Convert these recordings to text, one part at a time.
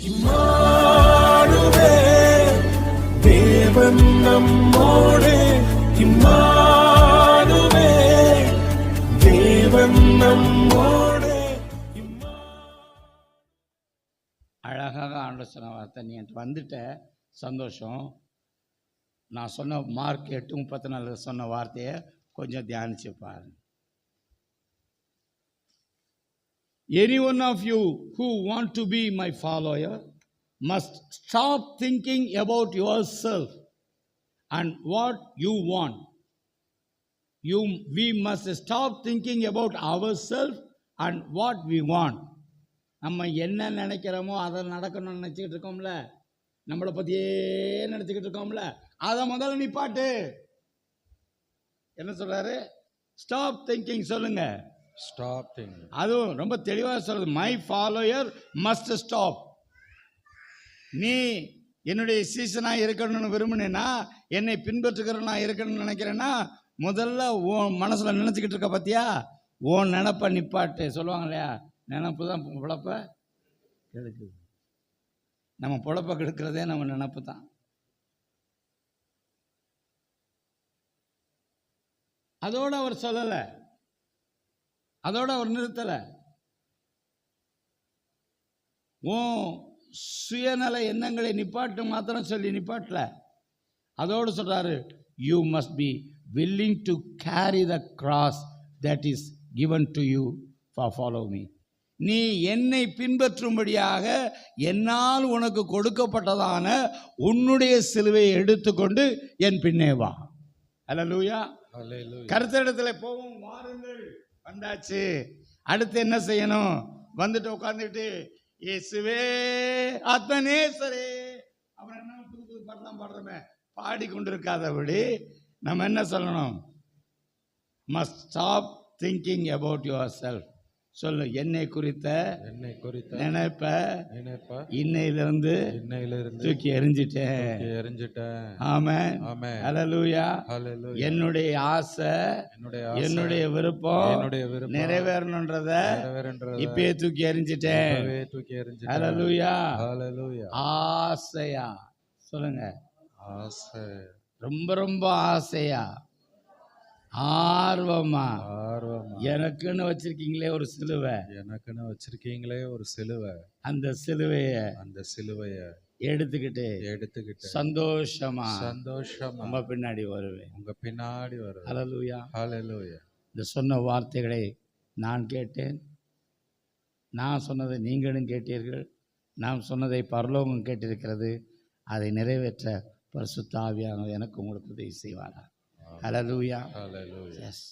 Emmanuel தேவன் நம்மோடு, Emmanuel தேவன் நம்மோடு. அழகாக ஆண்டு சொன்ன வார்த்தை. நீ வந்துட்ட, சந்தோஷம். நான் சொன்ன மார்க் 8:34 சொன்ன வார்த்தையை கொஞ்சம் தியானிச்சு பாருங்க. Any one of you who want to be my follower must stop thinking about yourself and what you want. We must stop thinking about ourselves and what we want. நம்ம என்ன நினைக்கிறோமோ அதை நடக்கணும்னு நினச்சிக்கிட்டு இருக்கோம்ல, நம்மளை பற்றியே நினச்சிக்கிட்டு இருக்கோம்ல, அதை முதல்ல நிப்பாட்டு. என்ன சொல்றாரு? Stop thinking. சொல்லுங்க, ஸ்டாப் திங்கிங். அதுவும் ரொம்ப தெளிவாக சொல்றது. My follower must stop. நீ என்னுடைய சீசனாக இருக்கணும்னு விரும்பினேன்னா, என்னை பின்பற்றுகிறவனா இருக்கணும்னு நினைக்கிறேன்னா, முதல்ல உன் மனசில் நினச்சிக்கிட்டு இருக்க பார்த்தியா, உன் நினப்பை நிப்பாட்டு. சொல்லுவாங்க இல்லையா, நினப்பு தான் பொழப்ப கெடுக்குது. நம்ம பொழப்ப கெடுக்கிறதே நம்ம நினப்பு தான். அதோட அவர் சொல்லலை, அதோட அவர் நிறுத்தலை. உன் சுயநல எண்ணங்களை நிப்பாட்டு மாத்திரம் சொல்லி நிப்பாட்டல, அதோடு சொல்றாரு, you must be willing to carry the cross that is given to you for follow me. நீ என்னை பின்பற்றும்படியாக என்னால் உனக்கு கொடுக்கப்பட்டதான உன்னுடைய சிலுவையை எடுத்துக்கொண்டு என் பின்னே வா. அல்லேலூயா. கர்த்தரிடத்துல போவோம், வாருங்கள். வந்தாச்சு. அடுத்து என்ன செய்யணும்? வந்துட்டு உட்காந்துட்டு, இயேசுவே ஆத்மநேசரே, அப்புறம் என்ன புது புது பாடலாம் பாடுறோமே, பாடிக்கொண்டிருக்காதபடி நம்ம என்ன சொல்லணும்? must stop thinking about yourself. சொல்லு, என்னை குறித்த நினைப்ப இன்னையிலிருந்து தூக்கி எறிஞ்சிட்டேன். ஆமென். ஹல்லேலூயா. என்னுடைய ஆசை, என்னுடைய விருப்பம் நிறைவேறணுன்றத இப்பயே தூக்கி எறிஞ்சிட்டேன். ஹல்லேலூயா. ஆசையா சொல்லுங்க, ஆசை. ரொம்ப ரொம்ப ஆசையா, ஆர்வமா எனக்குன்னு வச்சிருக்கீங்களே ஒரு சிலுவை, அந்த சிலுவைய எடுத்துக்கிட்டு சந்தோஷமா உங்க பின்னாடி வருவேன். ஹல்லேலூயா. இந்த சொன்ன வார்த்தைகளை நான் கேட்டேன், நான் சொன்னதை நீங்களும் கேட்டீர்கள், நான் சொன்னதை பரலோகம் கேட்டிருக்கிறது. அதை நிறைவேற்ற பரிசுத்த ஆவியானவர் எனக்கு உங்களுக்கு உதவி செய்வாரா? ஹல்லேலூயா. எஸ்,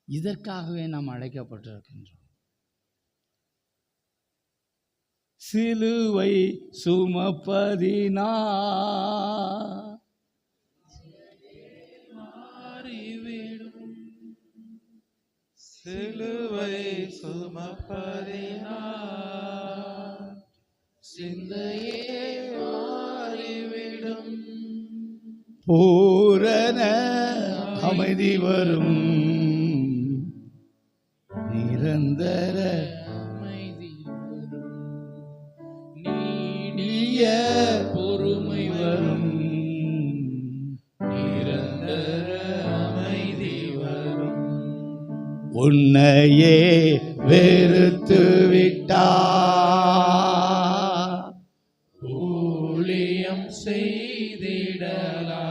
இதற்காகவே நாம் அழைக்கப்பட்டிருக்கின்றோம். சிலுவை சுமப்பதினா சிலுவை சுமப்பதினா சிந்தையே மாறிவிடும். பூரண அமைதி வரும், நிரந்தர அமைதி வரும், நீடிய பொறுமை வரும், நிரந்தர அமைதி வரும். உன்னையே வெறுத்து விட்டா ஊழியம் செய்திடலாம்.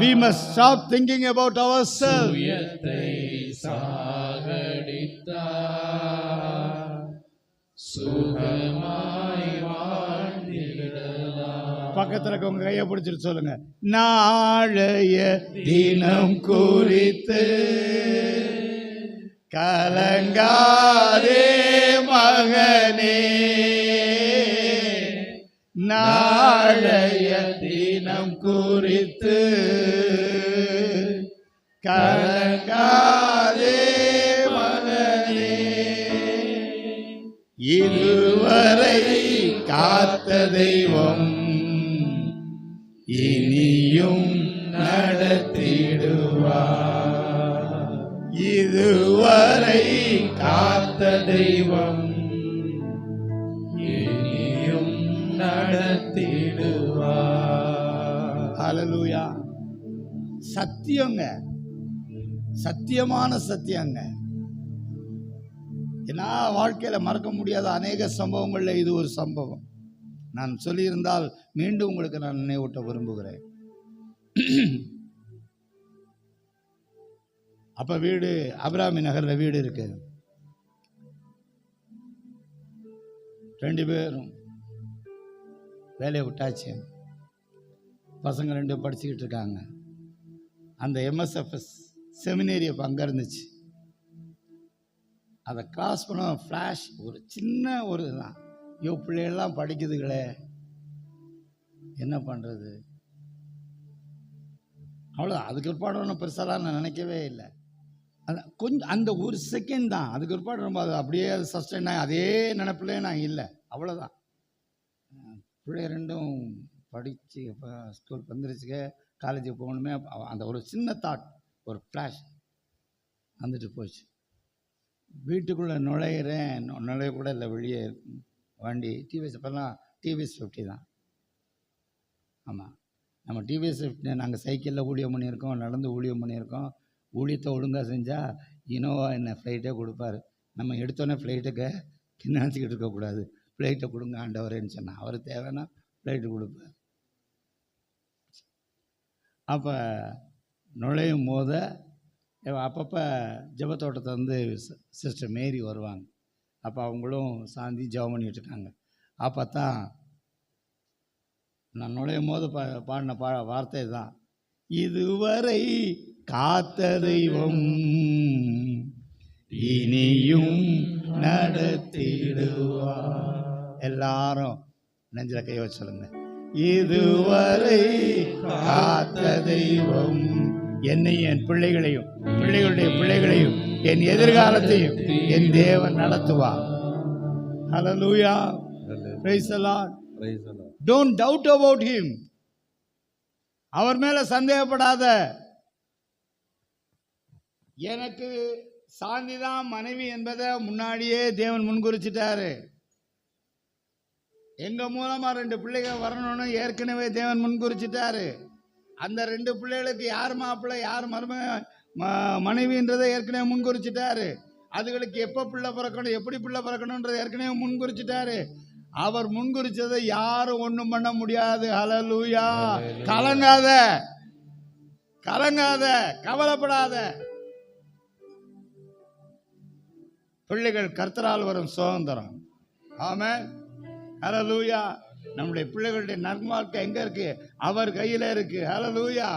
We must stop thinking about ourselves. சுயத்தை சாகடித்தா சுகமாய் வாழ்ந்திடலாம். பக்கத்துல இருக்கவங்க கையை பிடிச்சிட்டு சொல்லுங்க, நாளைய தினம் குறித்து கலங்காதே மகனே, நாளைய தினம் குறித்து கலங்காதே மகனே, இதுவரை காத்த தெய்வம் இனியும் நடத்திடுவார். இதுவரை காத்த தெய்வம் இனியும் சத்தியங்க, சத்தியமான சத்தியங்க. ஏன்னா வாழ்க்கையில மறக்க முடியாத அநேக சம்பவங்கள்ல இது ஒரு சம்பவம். நான் சொல்லியிருந்தால் மீண்டும் உங்களுக்கு நான் நினைவூட்ட விரும்புகிறேன். அப்ப வீடு அபிராமி நகர்ல வீடு இருக்கு. 2 பேரும் வேலையை விட்டாச்சு. பசங்க 2 படிச்சுக்கிட்டு இருக்காங்க. அந்த MSFS செமினேரி அப்போ அங்கே இருந்துச்சு. அதை கிராஸ் பண்ண ஃப்ளாஷ் ஒரு சின்ன ஒரு தான். ஐயோ பிள்ளைகள்லாம் படிக்குதுங்களே, என்ன பண்ணுறது, அவ்வளோ. அதுக்கு பிற்பாடு ஒன்றும் பெருசாலாம் நான் நினைக்கவே இல்லை. அது கொஞ்சம் அந்த ஒரு செகண்ட் தான். அதுக்கு பிற்பாடு ரொம்ப அது அப்படியே சஸ்டெயின் ஆகி அதே நினைப்பிலே நான் இல்லை, அவ்வளோதான். பிள்ளை 2ம் படித்து இப்போ ஸ்கூல் வந்துருச்சுக்க, காலேஜுக்கு போகணுமே, அந்த ஒரு சின்ன தாட், ஒரு ஃப்ளாஷ் வந்துட்டு போச்சு. வீட்டுக்குள்ளே நுழையிறேன், நுழைய கூட இல்லை, வெளியே வண்டி டிவிஎஸ். இப்போல்லாம் டிவிஎஸ் 50 தான். ஆமாம், நம்ம டிவிஎஸ் 50 நாங்கள் சைக்கிளில் ஊழியம் பண்ணியிருக்கோம், நடந்து ஊழியம் பண்ணியிருக்கோம். ஊழியத்தை ஒழுங்காக செஞ்சால் இனோவா என்ன ஃப்ளைட்டே கொடுப்பார். நம்ம எடுத்தோன்னே ஃப்ளைட்டுக்கு நினச்சிக்கிட்டு இருக்கக்கூடாது. ஃப்ளைட்டை கொடுங்க ஆண்டவரேன்னு சொன்னால் அவர் தேவைன்னா ஃப்ளைட்டு கொடுப்பார். அப்போ நுழையும் போத அப்பப்போ ஜெபத்தோட்டத்தை வந்து சிஸ்டர் மேரி வருவாங்க. அப்போ அவங்களும் சாந்தி ஜெபம் பண்ணிகிட்டு இருக்காங்க. அப்போ தான் நான் நுழையும் போது பாடின வார்த்தை தான், இதுவரை காத்த தெய்வம் இனியும் நடத்திடுவார். எல்லாரும் நெஞ்சில கை வச்சு சொல்லுங்க, இதுவரை காத்த தெய்வம் என்னையும் என் பிள்ளைகளையும் பிள்ளைகளுடைய பிள்ளைகளையும் என் எதிர்காலத்தையும் என் தேவன் நடத்துவார். Hallelujah, praise the lord. Don't doubt about him. அவர் மேல சந்தேகப்படாத. எனக்கு சாந்திதான் மனைவி என்பதை முன்னாடியே தேவன் முன்குறிச்சிட்டாரு. எங்க மூலமா 2 பிள்ளைகள் வரணும்னு ஏற்கனவே தேவன் முன்குறிச்சிட்டாரு. அந்த 2 பிள்ளைகளுக்கு யார் மாப்பிள்ளை யார் மனைவின்றதை ஏற்கனவே முன்குறிச்சிட்டாரு. அதுகளுக்கு எப்போ பிள்ளை பிறக்கணும், எப்படி பிள்ளை பிறக்கணும்ன்றதை ஏற்கனவே முன்குறிச்சிட்டாரு. அவர் முன்குறிச்சதை யாரும் ஒண்ணும் பண்ண முடியாது. ஹல்லேலூயா. கலங்காத, கலங்காத, கவலைப்படாத. பிள்ளைகள் கர்த்தரால் வரும் சுதந்திரம். ஆமென், ஹல்லேலூயா. நம்முடைய பிள்ளைகளுடைய நன்மார்க்கம் எங்க இருக்கு? அவர் கையில இருக்கு. ஹல்லேலூயா.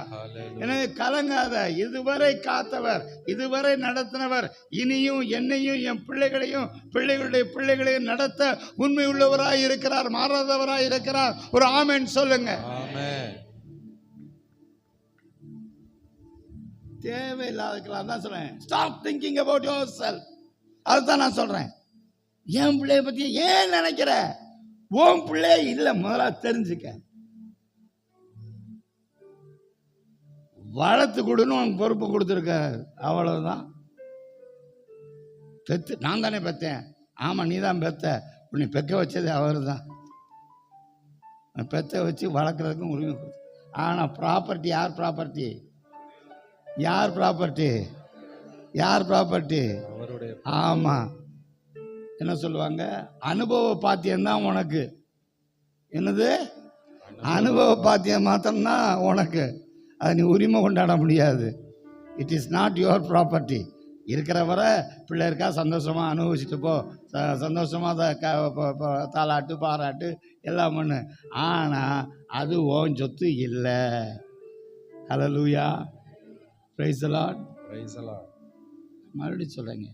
எனவே கலங்காத. இதுவரை காத்தவர், இதுவரை நடத்தினவர், இனியும் என்னையும் என் பிள்ளைகளையும் பிள்ளைகளுடைய பிள்ளைகளையும் நடத்த உண்மை உள்ளவராய் இருக்கிறார், மாறாதவராய் இருக்கிறார். ஒரு ஆமென் சொல்லுங்க. தேவையில்லாத தான் சொல்றேன். Stop thinking about your self. அதுதான் நான் சொல்றேன். என் பிள்ளைய பத்தி ஏன் நினைக்கிற? உன் பிள்ளை இல்ல, முதல்ல தெரிஞ்சுக்க. வளர்த்து கொடுன்னு உனக்கு பொறுப்பு கொடுத்துருக்க, அவ்வளவுதான். பெத்து நான் தானே பெத்தேன். ஆமா, நீ தான் பெத்த. உன்னை பெக்க வச்சது அவர் தான். பெத்த வச்சு வளர்க்குறதுக்கும் உரிமை கொடுத்து. ஆனா ப்ராப்பர்ட்டி யார் ப்ராப்பர்ட்டி? யார் ப்ராப்பர்ட்டி? யார் ப்ராப்பர்ட்டி? ஆமா. என்ன சொல்லுவாங்க? அனுபவ பாத்தியம்தான் உனக்கு. என்னது? அனுபவ பாத்தியம் மாத்திரம்னா உனக்கு. அது நீ உரிமை கொண்டாட முடியாது. It is not your property. இருக்கிற வரை பிள்ளை இருக்கா, சந்தோஷமா அனுபவிச்சுட்டு போ, சந்தோஷமா தாலாட்டு பாராட்டு எல்லாம் பண்ணு. ஆனா அது உன் சொத்து இல்லை. ஹல்லேலூயா, பிரைஸ் தி லார்ட். மறுபடியும் சொல்றேங்க,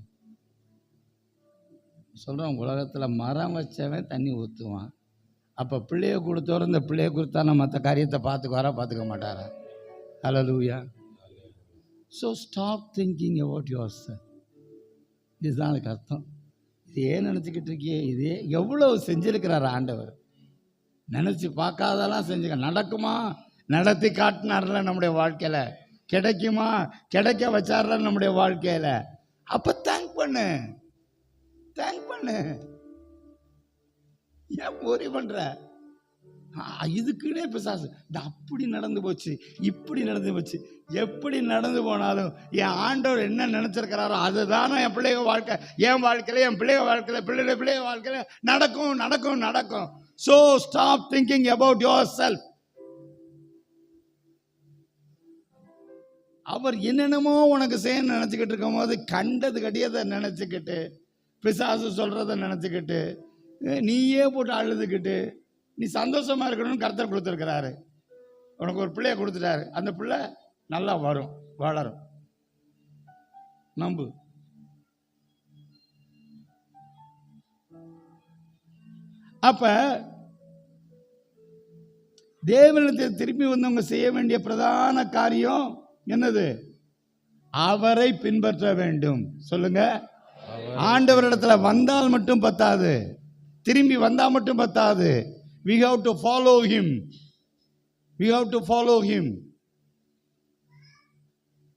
சொல்கிறோம், உலகத்தில் மரம் வச்சவன் தண்ணி ஊற்றுவான். அப்போ பிள்ளைய கொடுத்தவரை இந்த பிள்ளைய கொடுத்தானா மற்ற காரியத்தை பார்த்துக்குவாரா, பார்த்துக்க மாட்டாரா? Hallelujah. So stop thinking about your self. இதுதான் அதுக்கு அர்த்தம். இது ஏன் நினச்சிக்கிட்டு இருக்கியே? இதே எவ்வளோ செஞ்சிருக்கிறார் ஆண்டவர். நினச்சி பார்க்காதெல்லாம் செஞ்சுக்க. நடக்குமா? நடத்தி காட்டினார்ல நம்முடைய வாழ்க்கையில். கிடைக்குமா? கிடைக்க வச்சார்ல நம்முடைய வாழ்க்கையில். அப்போ தேங்க் பண்ணு, தேங்க் பண்ணு. ஏன் worry பண்ற? இதுக்குன்னே பிசாசு இந்த அப்படி நடந்து போச்சு, இப்படி நடந்து போச்சு. எப்படி நடந்து போனாலும் என் ஆண்டவர் என்ன நினைச்சிருக்கிறாரோ அதுதானே என் பிள்ளைங்க வாழ்க்கை, என் வாழ்க்கையில, என் பிள்ளைங்க வாழ்க்கையில, பிள்ளைங்க வாழ்க்கையில நடக்கும் நடக்கும் நடக்கும். So stop thinking about your self. அவர் என்னென்னமோ உனக்கு செய்ய நினச்சிக்கிட்டு இருக்கும் போது கண்டது கடியதை நினச்சிக்கிட்டு, பிசாசு சொல்கிறத நினச்சிக்கிட்டு, நீயே போட்டு அழுதுகிட்டு, நீ சந்தோஷமா இருக்கணும்னு கர்த்தர் கொடுத்துருக்கிறாரு. உனக்கு ஒரு பிள்ளைய கொடுத்துட்டாரு, அந்த பிள்ளை நல்லா வரும், வளரும், நம்பு. அப்ப தேவனிடத்தில் திரும்பி வந்தவங்க செய்ய வேண்டிய பிரதான காரியம் என்னது? அவரை பின்பற்ற வேண்டும். சொல்லுங்க. ஆண்டவரிடத்துல வந்தால் மட்டும் பத்தாது, திரும்பி வந்தா மட்டும் பத்தாது. we have to follow him.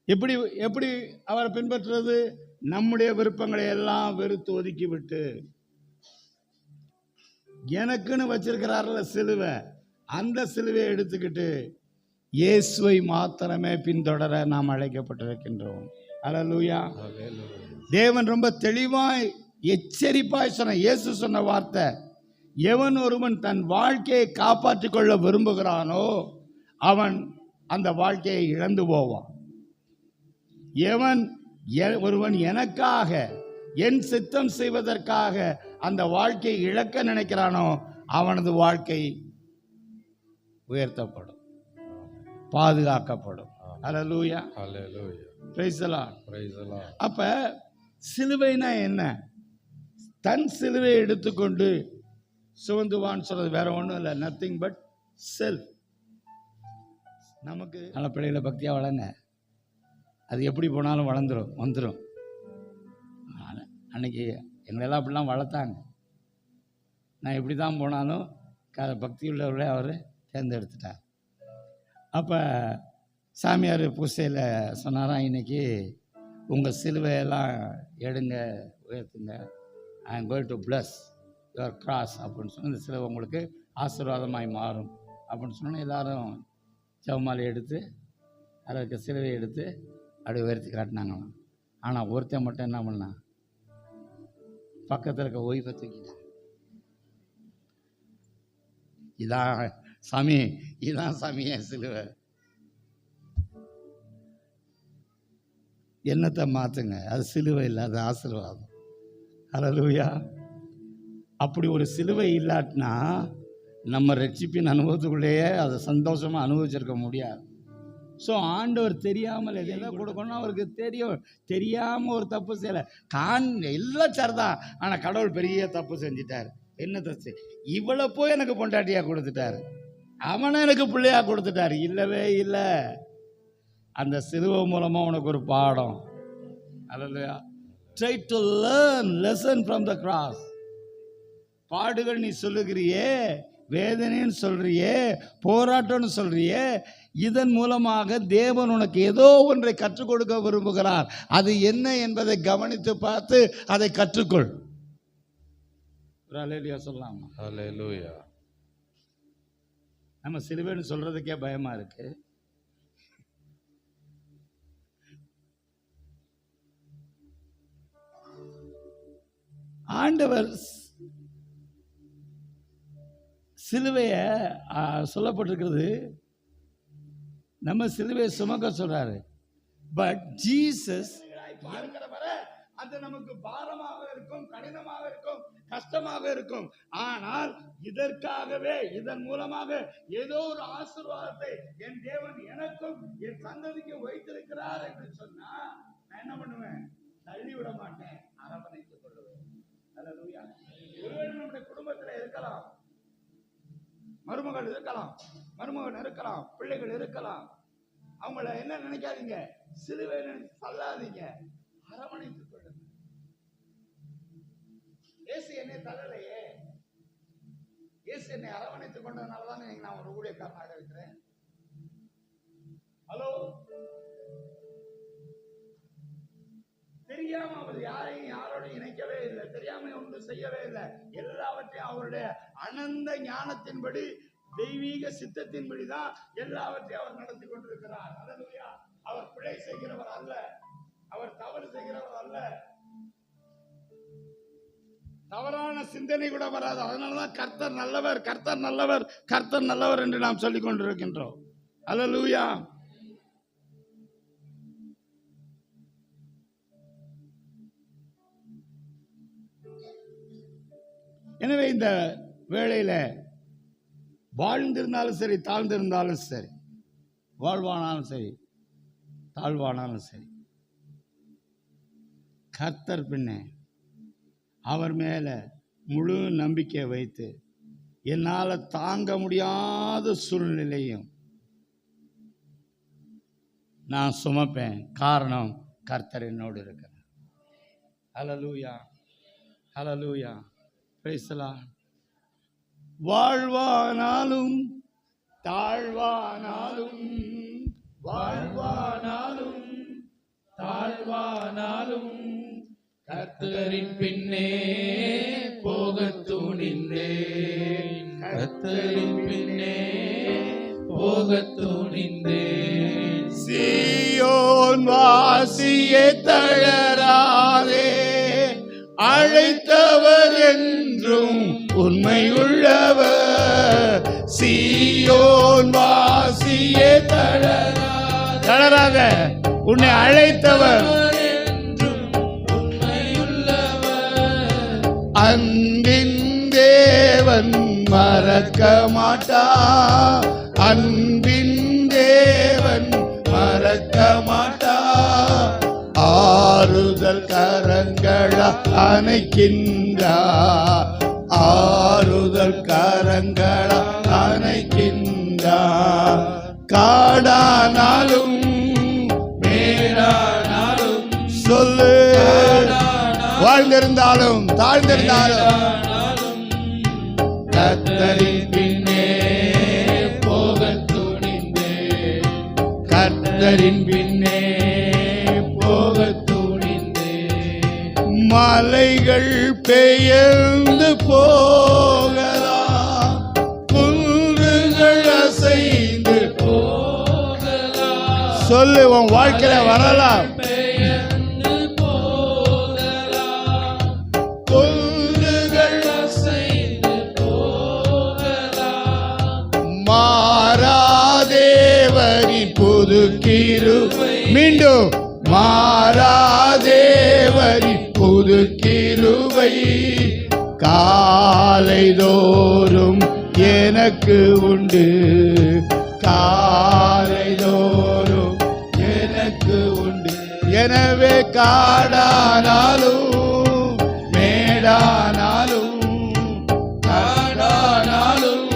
எப்படி எப்படி அவரை பின்பற்றுறது? நம்முடைய விருப்பங்களை எல்லாம் வெறுத்து ஒதுக்கி விட்டு, எனக்குன்னு வச்சிருக்கிறார்ல சிலுவை, அந்த சிலுவையை எடுத்துக்கிட்டு இயேசுவை மாத்திரமே பின்தொடர நாம் அழைக்கப்பட்டிருக்கின்றோம். அல்லேலூயா. தேவன் ரொம்ப தெளிவாய் எச்சரிப்பாய் சொன்ன, இயேசு சொன்ன வார்த்தை, எவன் ஒருவன் தன் வாழ்க்கையை காப்பாற்றிக் கொள்ள விரும்புகிறானோ அவன் அந்த வாழ்க்கையை இழந்து போவான். எவன் ஒருவன் எனக்காக என் சித்தம் செய்வதற்காக அந்த வாழ்க்கையை இழக்க நினைக்கிறானோ அவனது வாழ்க்கை உயர்த்தப்படும், பாதுகாக்கப்படும். அல்லேலூயா. Praise the lord. அப்ப சிலுவைனா என்ன? தன் சிலுவை எடுத்துக்கொண்டு சுமந்துவான்னு சொல்றது வேற ஒன்றும் இல்லை, நத்திங் பட் செல்ஃப். நமக்கு நல்ல பிள்ளைகளை பக்தியாக வளங்க, அது எப்படி போனாலும் வந்துடும். அன்னைக்கு எங்களெல்லாம் அப்படிலாம் வளர்த்தாங்க. நான் எப்படி தான் போனாலும் பக்தி உள்ளவர்களே அவர் தேர்ந்தெடுத்துட்டார். அப்போ சாமியார் பூசையில் சொன்னாராம், இன்னைக்கு உங்கள் சிலுவையெல்லாம் எடுங்க, உயர்த்துங்க, I am going to plus your cross அப்படின்னு சொன்னால் இந்த சிலுவை உங்களுக்கு ஆசீர்வாதமாய் மாறும் அப்படின்னு சொன்னோன்னே எல்லாரும் ஜெபமாலை எடுத்து அதில் இருக்க சிலுவையை எடுத்து அப்படி உயர்த்தி காட்டினாங்களாம். ஆனால் ஒருத்தன் மட்டும் என்ன பண்ணான்? பக்கத்தில் இருக்க ஒய்ஃபை தூக்கிட்டான். இதான் சாமி என் சிலுவை. என்னத்தை மாற்றுங்க, அது சிலுவை இல்லை, அது ஆசீர்வாதம். அல்லேலூயா. அப்படி ஒரு சிலுவை இல்லாட்டினா நம்ம ரட்சிப்பின் அனுபவத்துக்குள்ளேயே அதை சந்தோஷமாக அனுபவிச்சிருக்க முடியாது. ஸோ ஆண்டவர் தெரியாமல் எதையெல்லாம் கொடுக்கணும், அவருக்கு தெரியாமல் ஒரு தப்பு செய்யலை. எல்லாம் சரிதான், ஆனால் கடவுள் பெரிய தப்பு செஞ்சிட்டார். என்ன தப்பு? இவ்வளோ போய் எனக்கு பொண்டாட்டியாக கொடுத்துட்டாரு, அவனை எனக்கு பிள்ளையாக கொடுத்துட்டாரு. இல்லவே இல்லை. அந்த சிலுவை மூலமாக உனக்கு ஒரு பாடம். Hallelujah. Try to learn lesson from the cross. பாடுகள் நீ சொல்லுகிறியே, வேதனைன்னு சொல்றியே, போராட்டம்னு சொல்றியே, இதன் மூலமாக தேவன் உனக்கு ஏதோ ஒன்றை கற்றுக் கொடுக்க விரும்புகிறார். அது என்ன என்பதை கவனித்து பார்த்து அதை கற்றுக்கொள். அல்லேலூயா சொல்லலாமா? அல்லேலூயா. நம்ம சிலுவைன்னு சொல்றதுக்கே பயமா இருக்கு. ஆண்டவர் சிலுவைய சொல்லப்பட்டிருக்கிறது, நம்ம சிலுவையை சுமக்க சொல்றாரு. பட் ஜீசஸ் அது நமக்கு பாரமாக இருக்கும், கடினமாக இருக்கும், கஷ்டமாக இருக்கும். ஆனால் இதற்காகவே, இதன் மூலமாக ஏதோ ஒரு ஆசீர்வாதத்தை என் தேவன் எனக்கும் என் சந்ததிக்கும் வைத்திருக்கிறார் என்று சொன்னா நான் என்ன பண்ணுவேன்? தள்ளி விட மாட்டேன், அரவணைத்துக் கொள்ளுவேன். அல்லேலூயா. ஒருவேளை நம்முடைய குடும்பத்தில் இருக்கலாம், மருமகள் இருக்கலாம், மருமகன் இருக்கலாம், பிள்ளைகள் இருக்கலாம். அவங்கள என்ன நினைக்காதீங்க, சிலுவை நினைச்சு தள்ளாதீங்க, அரவணைத்துக் கொள்ளுங்க. இயேசு என்னை தள்ளலையே, இயேசு என்னை அரவணைத்துக் கொண்டதுனாலதான் நான் ஒரு ஊழியக்காரனாக இருக்கிறேன். ஹலோ. தெரியாம அவர் யாரோடையும் இணைக்கவே இல்லை, தெரியாம ஒன்றும் செய்யவே இல்லை. எல்லாவற்றையும் அவருடைய அனந்த ஞானத்தின்படி தெய்வீக சித்தத்தின்படிதான் எல்லாவற்றையும் அவர் நடத்தி கொண்டிருக்கிறார். அல்லேலூயா. அவர் பிழை செய்கிறவர் அல்ல, அவர் தவறு செய்கிறவர் அல்ல, தவறான சிந்தனை கூட வராது. அதனாலதான் கர்த்தர் நல்லவர், கர்த்தர் நல்லவர், கர்த்தர் நல்லவர் என்று நாம் சொல்லிக் கொண்டிருக்கின்றோம். அல்லேலூயா. எனவே இந்த வேளையில வாழ்ந்திருந்தாலும் சரி, தாழ்ந்திருந்தாலும் சரி, வாழ்வானாலும் சரி, தாழ்வானாலும் சரி, கர்த்தர் பின்னே அவர் மேல முழு நம்பிக்கை வைத்து என்னால் தாங்க முடியாத சூழ்நிலையும் நான் சுமப்பேன். காரணம் கர்த்தர் என்னோடு இருக்கிறார். ஹல்லேலூயா, ஹல்லேலூயா. Praise the Lord. வாழ்வானாலும் தாழ்வானாலும், வாழ்வானாலும் தாழ்வானாலும் கர்த்தரின் பின்னே போகத் துணிந்தேன், கர்த்தரின் பின்னே போகத் துணிந்தேன். சீயோன் வாசியே தளராதே, அழைத்தவர் என்றும் உண்மை உள்ளவர். சீயோன் வாசியே தளராத, உன்னை அழைத்தவர் அன்பின் தேவன் மறக்க மாட்டார், அன்பின் தேவன் மறக்க மாட்டார். ஆறுதல் கரங்களா அணைக்கின்றார், ஆறுதல் கரங்களா அணைக்கின்றார். காடானாலும் மேடானாலும் சொல்லு, வாழ்ந்திருந்தாலும் தாழ்ந்திருந்தாலும் கர்த்தரின் பின்னே போகத் துணிந்தேன், கர்த்தரின் பின்னே போகத் துணிந்தேன். மலைகள் பெயர்ந்து போகலாம், குன்றுகள் அசைந்து போகலாம். சொல்லு, உன் வாழ்க்கையில வரலாம். மாறாதேவரின் புது கிருபை, மீண்டும் மாறாதேவரின் புது கிருபை காலைதோறும் எனக்கு உண்டு, காலைதோறும் எனக்கு உண்டு. எனவே காடானாலும் மேடானாலும், காடானாலும்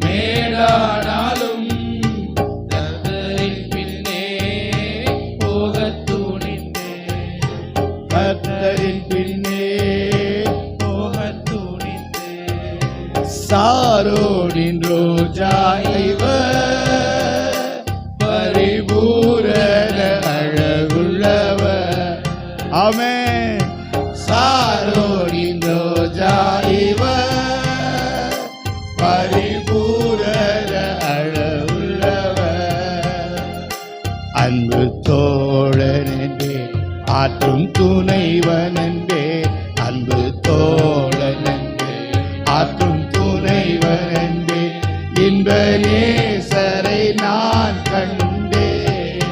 மேடானாலும் கர்த்தரின் பின்னே போகத் துணிந்தேன், கர்த்தரின் பின்னே போகத் துணிந்தேன். சாரோனின் ரோஜா இவர், பரிபூரண அழகுள்ளவர். ஆமென். சாரோனின் ரோஜா இவர், பரிபூரண அழகுள்ளவர். அன்பு தோழன் என்றே, ஆற்றும் துணைவன் என்றே, அன்பு தோழன் என்றே, ஆற்றும் துணைவன் என்றே, இன்ப நேசரை நான் கண்டேன்,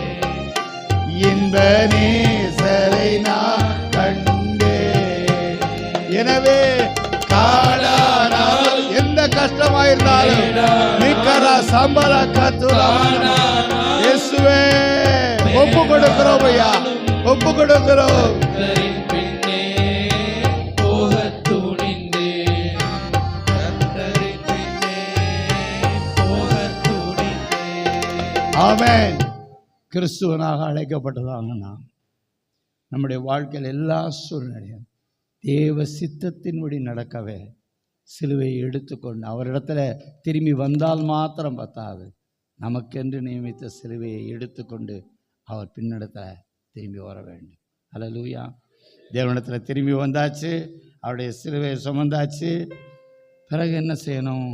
இன்ப நேசரை நான் கண்டேன். எனவே காடானால் எந்த கஷ்டமாயிருந்தாலும் மிக்கரா சம்பரா கத்துரா இயேசுவே ஒப்பு கொடுக்கிறோம் ஐயா, ஒப்பு கொடுக்கிறோம். கர்த்தரின் பின்னே போகத் துணிந்தேன், கர்த்தரின் பின்னே போகத் துணிந்தேன். ஆமென். கிறிஸ்துவனாக அழைக்கப்பட்டதாங்க நாம் நம்முடைய வாழ்க்கையில் எல்லா சூழ்நிலையும் தேவ சித்தத்தின்படி நடக்கவே சிலுவையை எடுத்துக்கொண்டு அவரிடத்துல திரும்பி வந்தால் மாத்திரம் பத்தாது, நமக்கென்று நியமித்த சிலுவையை எடுத்துக்கொண்டு அவர் பின்னடத்தில் திரும்பி வர வேண்டும். அல்லேலூயா. தேவனிடத்தில் திரும்பி வந்தாச்சு, அவருடைய சிலுவையை சுமந்தாச்சு. பிறகு என்ன செய்யணும்?